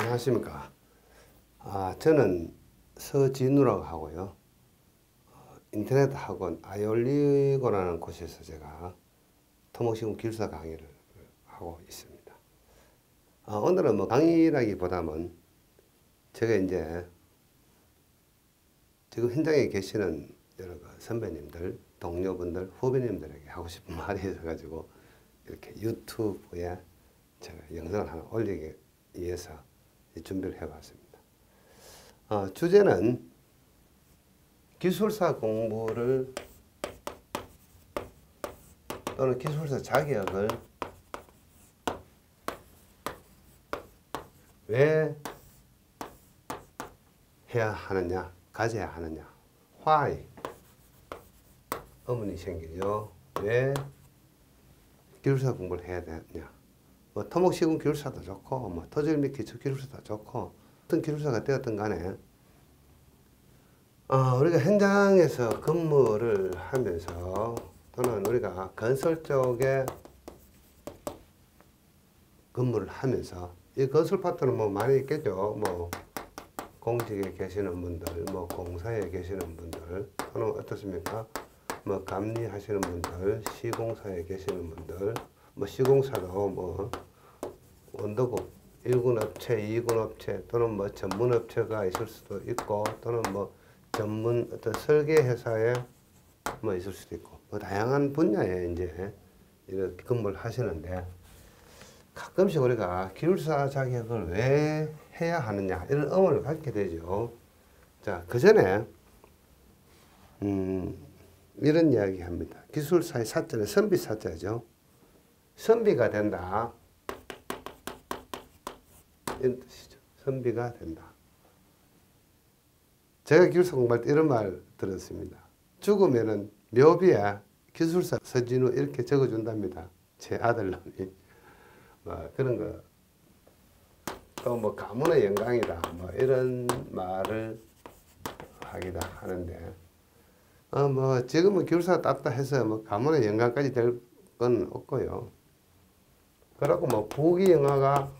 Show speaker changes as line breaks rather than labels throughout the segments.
안녕하십니까. 저는 서진우라고 하고요. 인터넷 학원 아이올리고라는 곳에서 제가 토목시공 기술사 강의를 하고 있습니다. 오늘은 뭐 강의라기보다는 제가 이제 지금 현장에 계시는 여러 선배님들, 동료분들, 후배님들에게 하고 싶은 말이 있어가지고 이렇게 유튜브에 제가 영상을 하나 올리기 위해서 준비를 해봤습니다. 주제는 기술사 공부를 또는 기술사 자격을 왜 해야 하느냐, 가져야 하느냐, why 의문이 생기죠. 왜 기술사 공부를 해야 되느냐. 뭐 토목시공 기술사도 좋고 뭐 토질및 기초 기술사도 좋고 어떤 기술사가 되었든 간에 우리가 현장에서 근무를 하면서 또는 우리가 건설 쪽에 근무를 하면서 이 건설 파트는 뭐 많이 있겠죠. 뭐 공직에 계시는 분들, 뭐 공사에 계시는 분들, 또는 어떻습니까? 뭐 감리하시는 분들, 시공사에 계시는 분들, 뭐 시공사도 뭐 원도급 1군 업체, 2군 업체 또는 뭐 전문 업체가 있을 수도 있고 또는 뭐 전문 어떤 설계 회사에 뭐 있을 수도 있고 뭐 다양한 분야에 이제 이렇게 근무를 하시는데 가끔씩 우리가 기술사 자격을 왜 해야 하느냐 이런 의문을 갖게 되죠. 자, 그 전에 이런 이야기 합니다. 기술사의 사자는 선비 사자죠. 선비가 된다. 이런 뜻이죠. 선비가 된다. 제가 기술사 공부할 때 이런 말 들었습니다. 죽으면은 묘비에 기술사 서진우 이렇게 적어준답니다. 제 아들놈이. 뭐 그런 거. 또 뭐 가문의 영광이다. 뭐 이런 말을 하기도 하는데, 뭐 지금은 기술사 땄다 해서 뭐 가문의 영광까지 될 건 없고요. 그러고 뭐 부귀영화가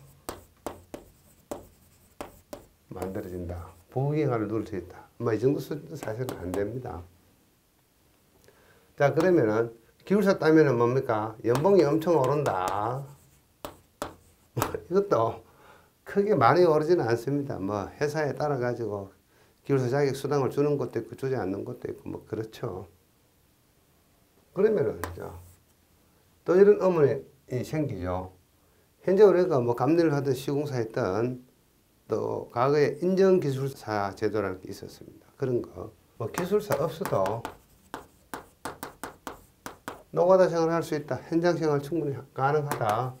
만들어진다. 부귀영화를 누릴 수 있다. 뭐 이 정도 수준도 사실은 안 됩니다. 자, 그러면은 기술사 따면은 뭡니까? 연봉이 엄청 오른다. 이것도 크게 많이 오르지는 않습니다. 뭐 회사에 따라 가지고 기술사 자격 수당을 주는 것도 있고 주지 않는 것도 있고 뭐 그렇죠. 그러면은 또 이런 의문이 생기죠. 현재 우리가 뭐 감리를 하든 시공사 했던 또 과거에 인정기술사 제도라는 게 있었습니다. 그런 거 뭐 기술사 없어도 노가다 생활을 할 수 있다. 현장 생활 충분히 가능하다.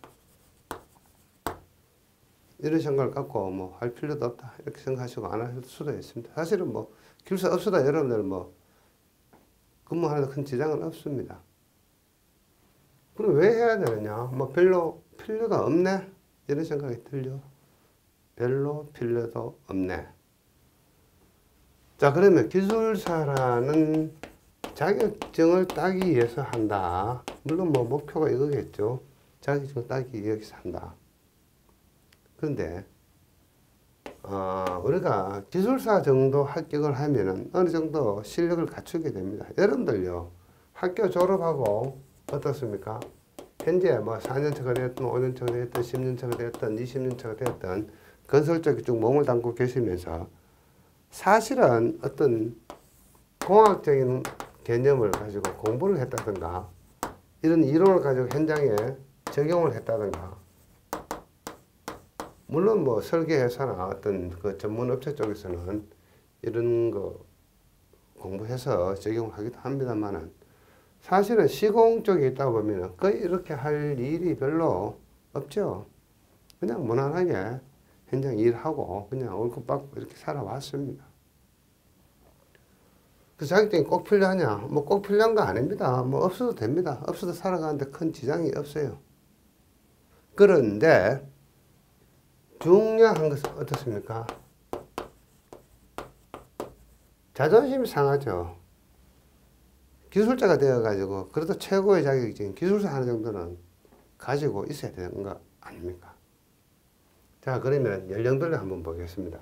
이런 생각을 갖고 뭐 할 필요도 없다. 이렇게 생각하시고 안 할 수도 있습니다. 사실은 뭐 기술사 없어도 여러분들 뭐 근무하는데 큰 지장은 없습니다. 그럼 왜 해야 되느냐? 뭐 별로 필요가 없네? 이런 생각이 들죠. 별로 필요도 없네. 자, 그러면 기술사라는 자격증을 따기 위해서 한다. 물론 뭐 목표가 이거겠죠. 자격증을 따기 위해서 한다. 그런데 우리가 기술사 정도 합격을 하면은 어느 정도 실력을 갖추게 됩니다. 여러분들요, 학교 졸업하고 어떻습니까? 현재 뭐 4년차가 되었든 5년차가 되었든 10년차가 되었든 20년차가 되었든 건설 쪽에 쭉 몸을 담고 계시면서 사실은 어떤 공학적인 개념을 가지고 공부를 했다든가 이런 이론을 가지고 현장에 적용을 했다든가, 물론 뭐 설계회사나 어떤 그 전문 업체 쪽에서는 이런 거 공부해서 적용을 하기도 합니다만은 사실은 시공 쪽에 있다 보면 거의 이렇게 할 일이 별로 없죠. 그냥 무난하게 현장 일하고 그냥 월급 받고 이렇게 살아왔습니다. 그 자격증이 꼭 필요하냐? 뭐 꼭 필요한 거 아닙니다. 뭐 없어도 됩니다. 없어도 살아가는데 큰 지장이 없어요. 그런데 중요한 것은 어떻습니까? 자존심이 상하죠. 기술자가 되어가지고 그래도 최고의 자격증 기술사 하는 정도는 가지고 있어야 되는 거 아닙니까? 자, 그러면 연령별로 한번 보겠습니다.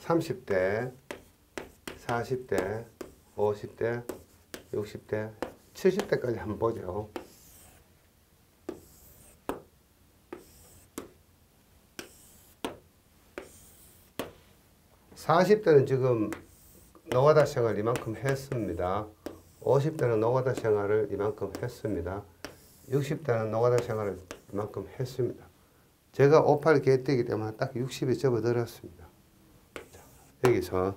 30대, 40대, 50대, 60대, 70대까지 한번 보죠. (40대는) 지금 노가다 생활 이만큼 했습니다. 50대는 노가다 생활을 이만큼 했습니다. 60대는 노가다 생활을 이만큼 했습니다. 제가 58 개띠이기 때문에 딱 60에 접어들었습니다. 여기서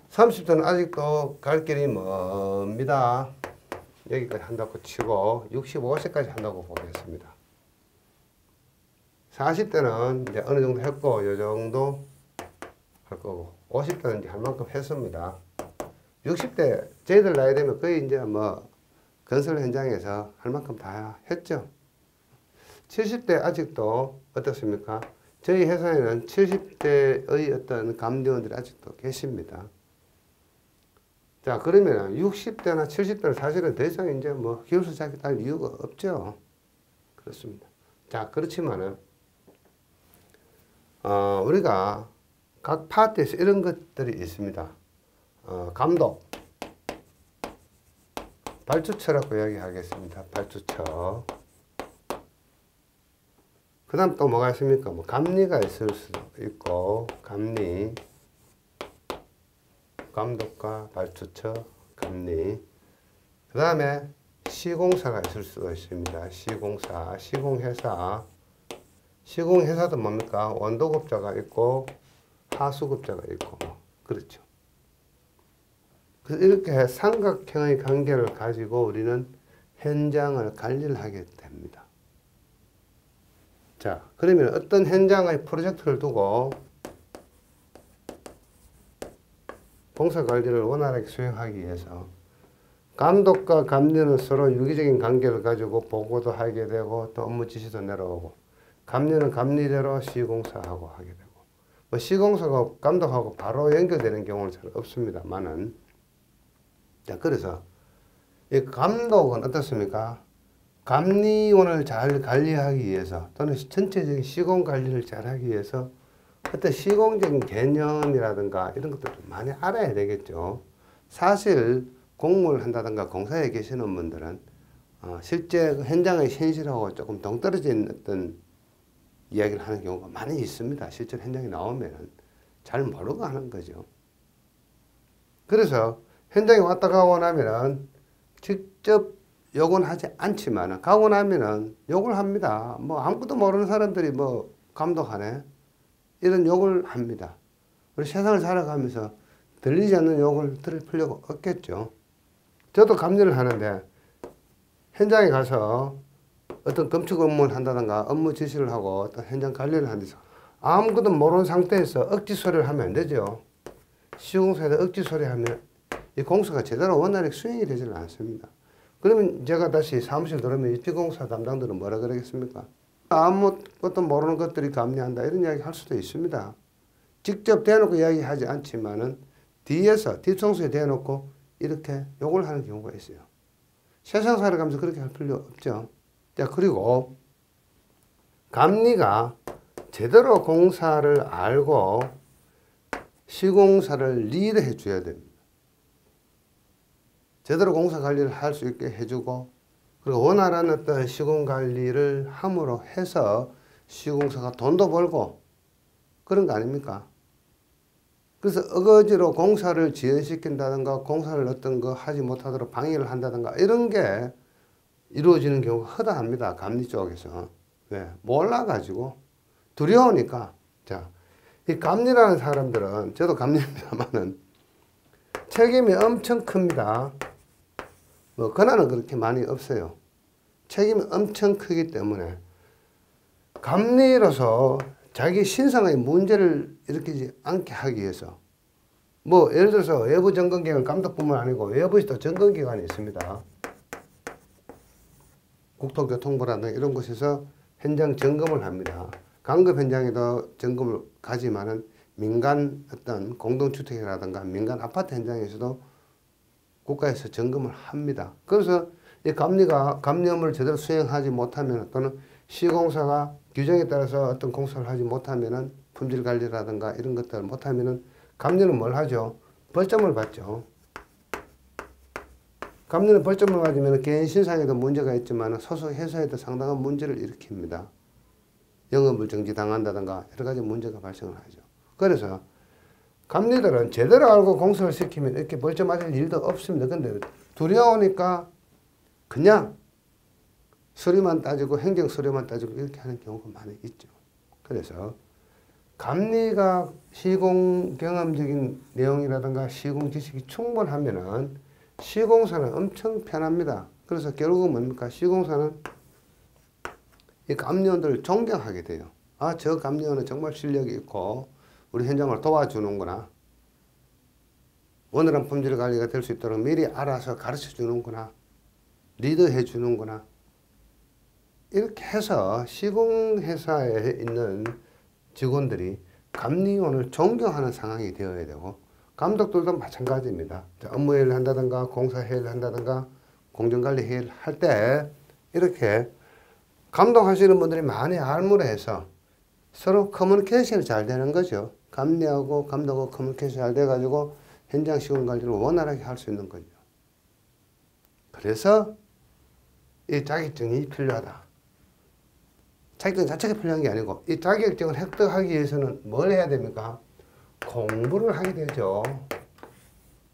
30대는 아직도 갈 길이 멉니다. 여기까지 한다고 치고 65세까지 한다고 보겠습니다. 40대는 이제 어느 정도 했고 이 정도 할 거고 50대는 이제 할 만큼 했습니다. 60대 저희들 나이 되면 거의 이제 뭐 건설 현장에서 할 만큼 다 했죠. 70대 아직도 어떻습니까? 저희 회사에는 70대의 어떤 감리원들이 아직도 계십니다. 자, 그러면 60대나 70대는 사실은 더 이상 이제 뭐 기울서 잡기 할 이유가 없죠. 그렇습니다. 자, 그렇지만은, 우리가 각 파트에서 이런 것들이 있습니다. 감독, 발주처라고 이야기하겠습니다. 발주처. 그 다음 또 뭐가 있습니까? 뭐 감리가 있을 수도 있고, 감리, 감독과 발주처, 감리. 그 다음에 시공사가 있을 수가 있습니다. 시공사, 시공회사. 시공회사도 뭡니까? 원도급자가 있고, 하수급자가 있고, 그렇죠. 그래서 이렇게 삼각형의 관계를 가지고 우리는 현장을 관리를 하게 됩니다. 자, 그러면 어떤 현장의 프로젝트를 두고 공사관리를 원활하게 수행하기 위해서 감독과 감리는 서로 유기적인 관계를 가지고 보고도 하게 되고 또 업무 지시도 내려오고, 감리는 감리대로 시공사하고 하게 되고, 뭐 시공사가 감독하고 바로 연결되는 경우는 잘 없습니다만은, 자, 그래서 이 감독은 어떻습니까? 감리원을 잘 관리하기 위해서 또는 전체적인 시공 관리를 잘 하기 위해서 어떤 시공적인 개념이라든가 이런 것들을 많이 알아야 되겠죠. 사실 공무를 한다든가 공사에 계시는 분들은 실제 현장의 현실하고 조금 동떨어진 어떤 이야기를 하는 경우가 많이 있습니다. 실제 현장에 나오면 잘 모르고 하는 거죠. 그래서 현장에 왔다 가고 나면은 직접 욕은 하지 않지만 가고 나면은 욕을 합니다. 뭐 아무것도 모르는 사람들이 뭐 감독하네 이런 욕을 합니다. 우리 세상을 살아가면서 들리지 않는 욕을 들을 필요가 없겠죠. 저도 감리를 하는데 현장에 가서 어떤 건축 업무를 한다든가 업무 지시를 하고 어떤 현장 관리를 하는 데서 아무것도 모르는 상태에서 억지 소리를 하면 안 되죠. 시공사에서 억지 소리 하면 이 공사가 제대로 원활하게 수행이 되지는 않습니다. 그러면 제가 다시 사무실 들어오면 입지공사 담당들은 뭐라 그러겠습니까? 아무것도 모르는 것들이 감리한다 이런 이야기 할 수도 있습니다. 직접 대놓고 이야기하지 않지만은 뒤에서 뒷청소에 대놓고 이렇게 욕을 하는 경우가 있어요. 세상 살아가면서 그렇게 할 필요 없죠. 자, 그리고 감리가 제대로 공사를 알고 시공사를 리드해 줘야 됩니다. 제대로 공사 관리를 할 수 있게 해주고, 그리고 원활한 어떤 시공 관리를 함으로 해서 시공사가 돈도 벌고 그런 거 아닙니까? 그래서 어거지로 공사를 지연시킨다든가 공사를 어떤 거 하지 못하도록 방해를 한다든가 이런 게 이루어지는 경우가 허다합니다. 감리 쪽에서. 왜? 몰라가지고 두려우니까. 자, 이 감리라는 사람들은, 저도 감리입니다만은 책임이 엄청 큽니다. 뭐 권한은 그렇게 많이 없어요. 책임이 엄청 크기 때문에 감리로서 자기 신상의 문제를 일으키지 않게 하기 위해서, 뭐 예를 들어서 외부 점검기관 감독뿐만 아니고 외부에서도 점검기관이 있습니다. 국토교통부라든가 이런 곳에서 현장 점검을 합니다. 강급 현장에도 점검을 가지만은 민간 어떤 공동주택이라든가 민간 아파트 현장에서도 국가에서 점검을 합니다. 그래서 이 감리 업무를 제대로 수행하지 못하면 또는 시공사가 규정에 따라서 어떤 공사를 하지 못하면은 품질 관리라든가 이런 것들을 못하면은 감리는 뭘 하죠? 벌점을 받죠. 감리는 벌점을 받으면 개인 신상에도 문제가 있지만 소속 회사에도 상당한 문제를 일으킵니다. 영업을 정지당한다든가 여러 가지 문제가 발생을 하죠. 그래서 감리들은 제대로 알고 공사를 시키면 이렇게 벌점 맞을 일도 없습니다. 근데 두려우니까 그냥 서류만 따지고 행정 서류만 따지고 이렇게 하는 경우가 많이 있죠. 그래서 감리가 시공 경험적인 내용이라든가 시공 지식이 충분하면은 시공사는 엄청 편합니다. 그래서 결국은 뭡니까? 시공사는 이 감리원들을 존경하게 돼요. 아, 저 감리원은 정말 실력이 있고 우리 현장을 도와주는구나. 원활한 품질 관리가 될 수 있도록 미리 알아서 가르쳐 주는구나. 리드해 주는구나. 이렇게 해서 시공회사에 있는 직원들이 감리원을 존경하는 상황이 되어야 되고 감독들도 마찬가지입니다. 업무 회의를 한다든가 공사 회의를 한다든가 공정관리 회의를 할 때 이렇게 감독하시는 분들이 많이 알무해서 서로 커뮤니케이션이 잘 되는 거죠. 감리하고 감독하고 커뮤니케이션이 잘 돼가지고 현장 시공 관리를 원활하게 할 수 있는 거죠. 그래서 이 자격증이 필요하다. 자격증 자체가 필요한 게 아니고 이 자격증을 획득하기 위해서는 뭘 해야 됩니까? 공부를 하게 되죠.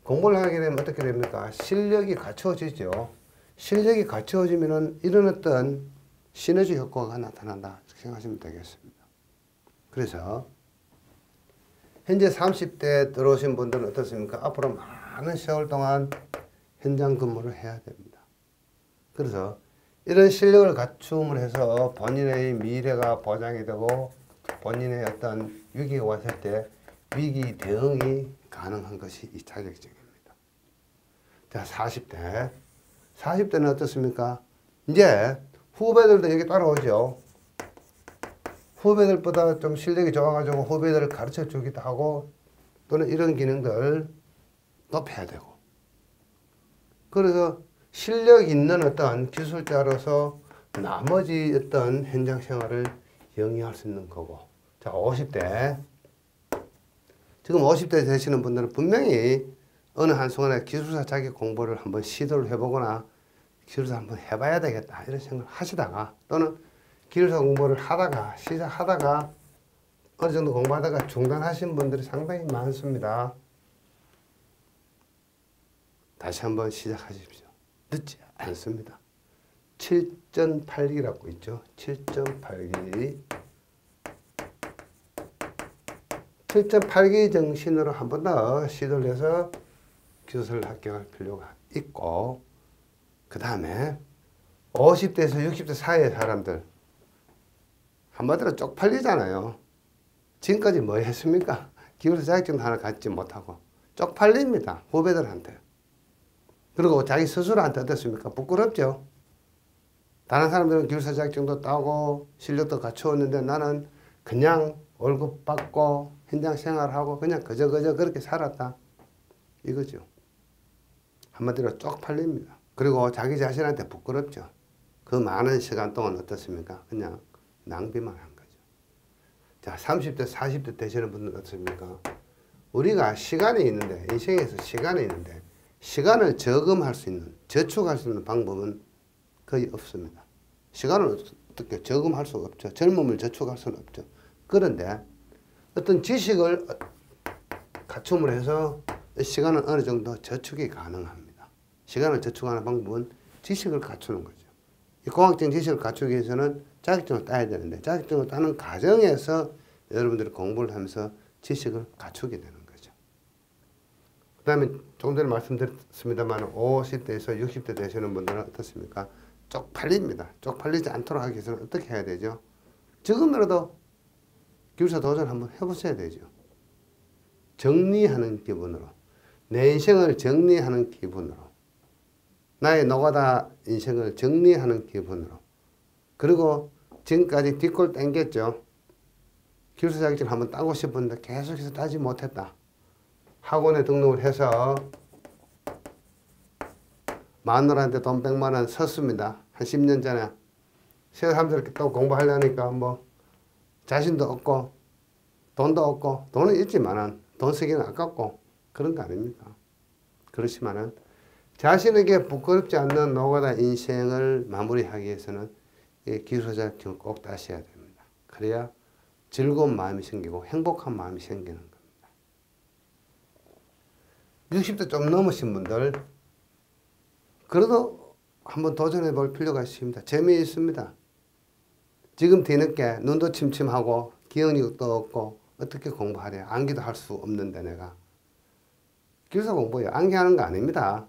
공부를 하게 되면 어떻게 됩니까? 실력이 갖춰지죠. 실력이 갖춰지면은 이런 어떤 시너지 효과가 나타난다. 이렇게 생각하시면 되겠습니다. 그래서 현재 30대 들어오신 분들은 어떻습니까? 앞으로 많은 세월 동안 현장 근무를 해야 됩니다. 그래서 이런 실력을 갖춤을 해서 본인의 미래가 보장이 되고 본인의 어떤 위기가 왔을 때 위기 대응이 가능한 것이 이 자격증입니다. 자, 40대. 40대는 어떻습니까? 이제 후배들도 여기 따라오죠. 후배들보다 좀 실력이 좋아가지고 후배들을 가르쳐 주기도 하고 또는 이런 기능들 높여야 되고 그래서 실력 있는 어떤 기술자로서 나머지 어떤 현장 생활을 영위할 수 있는 거고 자 50대 지금 50대 되시는 분들은 분명히 어느 한순간에 기술사 자격 공부를 한번 시도를 해보거나 기술사 한번 해봐야 되겠다 이런 생각을 하시다가 또는 기술사 공부를 하다가 시작하다가 어느 정도 공부하다가 중단하신 분들이 상당히 많습니다. 다시 한번 시작하십시오. 늦지 않습니다. 7.8기라고 있죠. 7.8기 7.8기 정신으로 한 번 더 시도를 해서 기술을 합격할 필요가 있고 그 다음에 50대에서 60대 사이의 사람들 한마디로 쪽팔리잖아요. 지금까지 뭐 했습니까? 기술사 자격증 하나 갖지 못하고 쪽팔립니다. 후배들한테. 그리고 자기 스스로한테 어떻습니까? 부끄럽죠. 다른 사람들은 기술사 자격증도 따고 실력도 갖추었는데 나는 그냥 월급 받고 현장 생활하고 그냥 그저 그렇게 살았다. 이거죠. 한마디로 쪽팔립니다. 그리고 자기 자신한테 부끄럽죠. 그 많은 시간 동안 어떻습니까? 그냥 낭비만 한 거죠. 자, 30대, 40대 되시는 분들은 어떻습니까? 우리가 시간이 있는데, 인생에서 시간이 있는데, 시간을 저금할 수 있는, 저축할 수 있는 방법은 거의 없습니다. 시간을 어떻게 저금할 수가 없죠. 젊음을 저축할 수는 없죠. 그런데 어떤 지식을 갖춤을 해서 시간은 어느 정도 저축이 가능합니다. 시간을 저축하는 방법은 지식을 갖추는 거죠. 이 공학적인 지식을 갖추기 위해서는 자격증을 따야 되는데 자격증을 따는 과정에서 여러분들이 공부를 하면서 지식을 갖추게 되는 거죠. 그 다음에 조금 전에 말씀드렸습니다만 50대에서 60대 되시는 분들은 어떻습니까? 쪽팔립니다. 쪽팔리지 않도록 하기 위해서는 어떻게 해야 되죠? 지금이라도 기술사 도전 한번 해보셔야 되죠. 정리하는 기분으로 내 인생을 정리하는 기분으로 나의 노가다 인생을 정리하는 기분으로 그리고 지금까지 뒷골 땡겼죠. 기술사 자격증 한번 따고 싶었는데 계속해서 따지 못했다. 학원에 등록을 해서 마누라한테 돈 100만 원 썼습니다. 한 10년 전에. 새삼스럽게 또 공부하려니까 뭐 자신도 없고 돈도 없고 돈은 있지만은 돈 쓰기는 아깝고 그런 거 아닙니까? 그렇지만은 자신에게 부끄럽지 않는 노가다 인생을 마무리하기 위해서는 이 기술사 자격증을 꼭 따셔야 됩니다. 그래야 즐거운 마음이 생기고 행복한 마음이 생기는 겁니다. 60대 좀 넘으신 분들 그래도 한번 도전해 볼 필요가 있습니다. 재미있습니다. 지금 뒤늦게 눈도 침침하고 기억력도 없고 어떻게 공부하랴. 암기도 할 수 없는데 내가. 기술사 공부예요. 암기하는 거 아닙니다.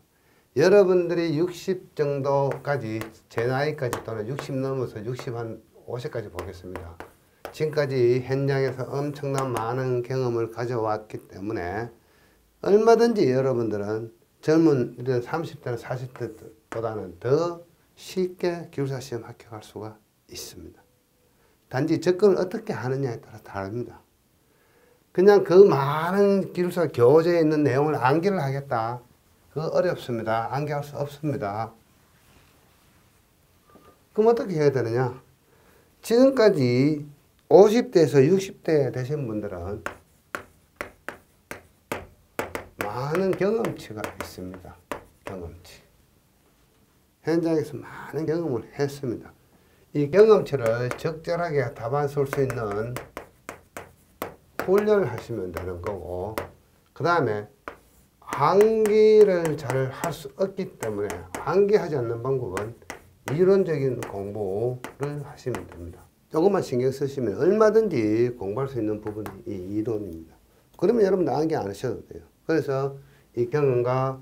여러분들이 60 정도까지 제 나이까지 또는 60 넘어서 60 한 50까지 보겠습니다. 지금까지 현장에서 엄청난 많은 경험을 가져왔기 때문에 얼마든지 여러분들은 젊은 30대나 40대보다는 더 쉽게 기술사 시험 합격할 수가 있습니다. 단지 접근을 어떻게 하느냐에 따라 다릅니다. 그냥 그 많은 기술사 교재에 있는 내용을 암기를 하겠다. 그거 어렵습니다. 암기할 수 없습니다. 그럼 어떻게 해야 되느냐? 지금까지 50대에서 60대 되신 분들은 많은 경험치가 있습니다. 경험치. 현장에서 많은 경험을 했습니다. 이 경험치를 적절하게 답안 쓸 수 있는 훈련을 하시면 되는 거고, 그 다음에 암기를 잘 할 수 없기 때문에 암기하지 않는 방법은 이론적인 공부를 하시면 됩니다. 조금만 신경 쓰시면 얼마든지 공부할 수 있는 부분이 이 이론입니다. 그러면 여러분들 암기 안 하셔도 돼요. 그래서 이 경험과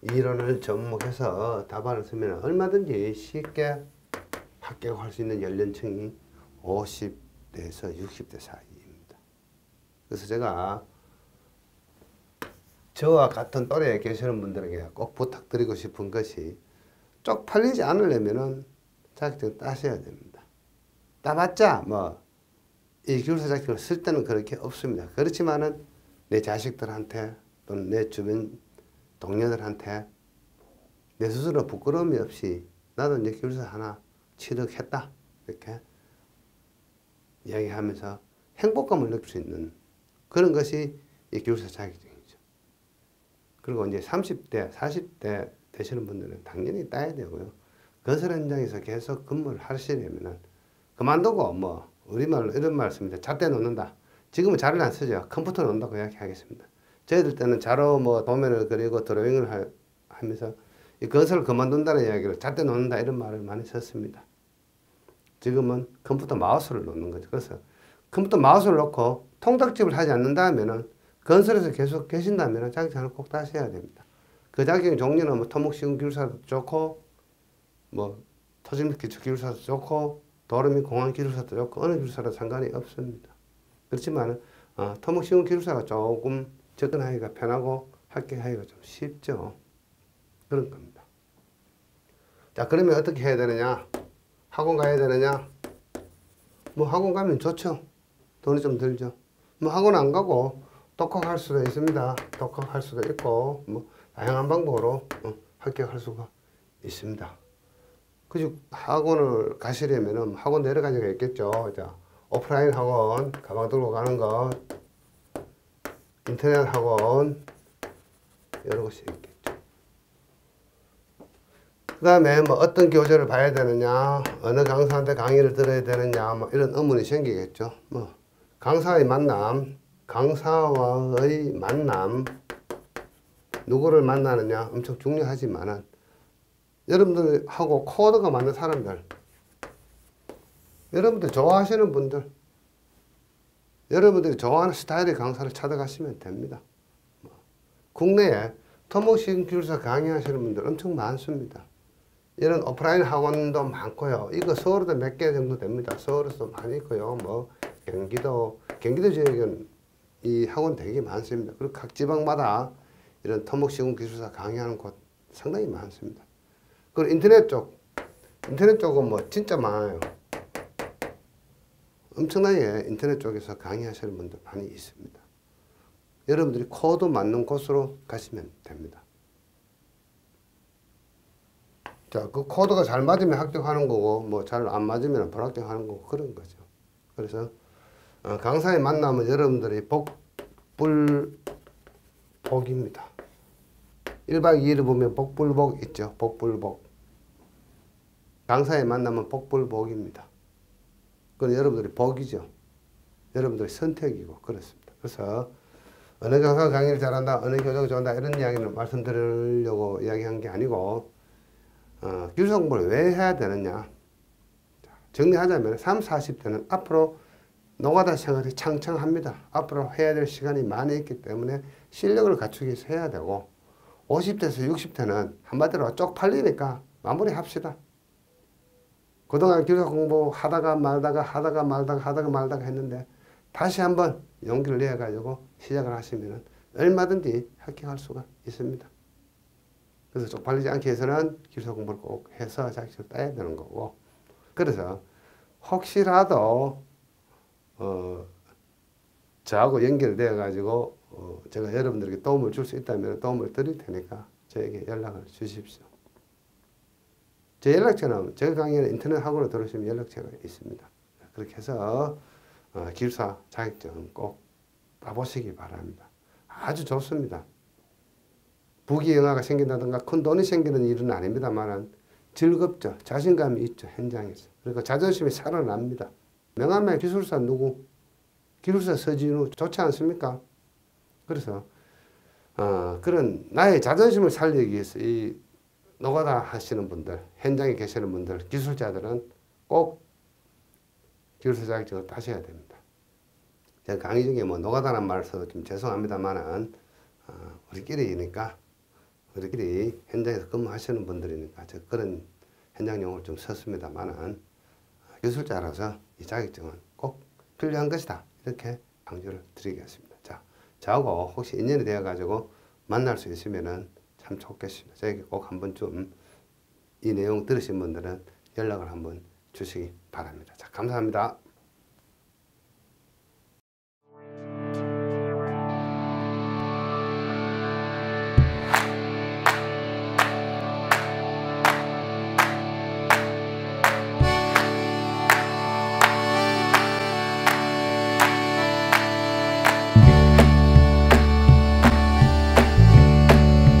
이론을 접목해서 답안을 쓰면 얼마든지 쉽게 합격할 수 있는 연령층이 50대에서 60대 사이입니다. 그래서 제가 저와 같은 또래에 계시는 분들에게 꼭 부탁드리고 싶은 것이 쪽팔리지 않으려면 자격증 따셔야 됩니다. 따봤자 이 기술사 자격증을 쓸 때는 그렇게 없습니다. 그렇지만은 내 자식들한테 또는 내 주변 동료들한테 내 스스로 부끄러움이 없이 나도 이제 기술사 하나 취득했다 이렇게 이야기하면서 행복감을 느낄 수 있는 그런 것이 이 기술사 자격증이죠. 그리고 이제 30대, 40대 되시는 분들은 당연히 따야 되고요. 건설 현장에서 계속 근무를 하시려면은 그만두고 우리말로 이런 말 씁니다. 잣대 놓는다. 지금은 자를 안 쓰죠. 컴퓨터 놓는다고 이야기하겠습니다. 저희들 때는 자로 도면을 그리고 드로잉을 하면서 이 건설을 그만둔다는 이야기를 잣대 놓는다 이런 말을 많이 썼습니다. 지금은 컴퓨터 마우스를 놓는 거죠. 그래서 컴퓨터 마우스를 놓고 통닭집을 하지 않는다면은 건설에서 계속 계신다면 자격증을 꼭 따셔야 됩니다. 그 자격증 종류는 토목시공 기술사도 좋고 토지및 기초 기술사도 좋고 도로 및 공항 기술사도 좋고 어느 기술사도 상관이 없습니다. 그렇지만 토목시공 기술사가 조금 접근하기가 편하고 합격하기가 좀 쉽죠. 그런 겁니다. 자, 그러면 어떻게 해야 되느냐? 학원 가야 되느냐? 학원 가면 좋죠. 돈이 좀 들죠. 학원 안 가고 독학할 수도 있습니다. 독학할 수도 있고 다양한 방법으로 합격할 수가 있습니다. 그죠? 학원을 가시려면 학원도 여러 가지가 있겠죠. 자, 오프라인 학원, 가방 들고 가는 것, 인터넷 학원, 여러 곳이 있겠죠. 그 다음에 어떤 교재를 봐야 되느냐, 어느 강사한테 강의를 들어야 되느냐, 이런 의문이 생기겠죠. 강사의 만남, 강사와의 만남, 누구를 만나느냐 엄청 중요하지만은 여러분들하고 코드가 맞는 사람들, 여러분들 좋아하시는 분들, 여러분들이 좋아하는 스타일의 강사를 찾아가시면 됩니다. 국내에 토목시공 기술사 강의하시는 분들 엄청 많습니다. 이런 오프라인 학원도 많고요. 이거 서울에도 몇 개 정도 됩니다. 서울에도 많이 있고요. 경기도 지역은 이 학원 되게 많습니다. 그리고 각 지방마다 이런 토목시공 기술사 강의하는 곳 상당히 많습니다. 그리고 인터넷 쪽은 진짜 많아요. 엄청나게 인터넷 쪽에서 강의하시는 분들 많이 있습니다. 여러분들이 코드 맞는 곳으로 가시면 됩니다. 자, 그 코드가 잘 맞으면 합격하는 거고 뭐 잘 안 맞으면 불합격하는 거고 그런 거죠. 그래서 강사의 만남은 여러분들이 복불복입니다. 1박 2일을 보면 복불복 있죠. 복불복. 강사의 만남은 복불복입니다. 그건 여러분들이 복이죠. 여러분들의 선택이고 그렇습니다. 그래서 어느 강사가 강의를 잘한다, 어느 교수가 좋아한다 이런 이야기를 말씀드리려고 이야기한 게 아니고 기술 공부를 왜 해야 되느냐. 정리하자면 30, 40대는 앞으로 노가다 생활이 창창합니다. 앞으로 해야 될 시간이 많이 있기 때문에 실력을 갖추기 위해서 해야 되고 50대에서 60대는 한마디로 쪽팔리니까 마무리합시다. 그동안 기술 공부 하다가 말다가 했는데 다시 한번 용기를 내가지고 시작을 하시면 얼마든지 합격할 수가 있습니다. 그래서 쪽팔리지 않기 위해서는 기술 공부를 꼭 해서 자격증을 따야 되는 거고, 그래서 혹시라도 저하고 연결되어 가지고 제가 여러분들에게 도움을 줄 수 있다면 도움을 드릴 테니까 저에게 연락을 주십시오. 제 연락처는 제가 강의는 인터넷 학원으로 들어오시면 연락처가 있습니다. 그렇게 해서 기술사 자격증 꼭 따보시기 바랍니다. 아주 좋습니다. 부귀영화가 생긴다든가 큰 돈이 생기는 일은 아닙니다만 즐겁죠. 자신감이 있죠. 현장에서. 그리고 자존심이 살아납니다. 명함의 기술사 누구? 기술사 서진우 좋지 않습니까? 그래서 그런 나의 자존심을 살리기 위해서 이 노가다 하시는 분들, 현장에 계시는 분들, 기술자들은 꼭 기술사 자격증을 따셔야 됩니다. 제가 강의 중에 뭐 노가다라는 말을 써도 좀 죄송합니다만은 우리끼리니까 우리끼리 현장에서 근무하시는 분들이니까 저 그런 현장 용어를 좀 썼습니다만은 기술자라서 이 자격증은 꼭 필요한 것이다. 이렇게 강조를 드리겠습니다. 자, 저하고 혹시 인연이 되어 가지고 만날 수 있으면은 참 좋겠습니다. 저에게 꼭 한 번쯤 이 내용 들으신 분들은 연락을 한번 주시기 바랍니다. 자, 감사합니다.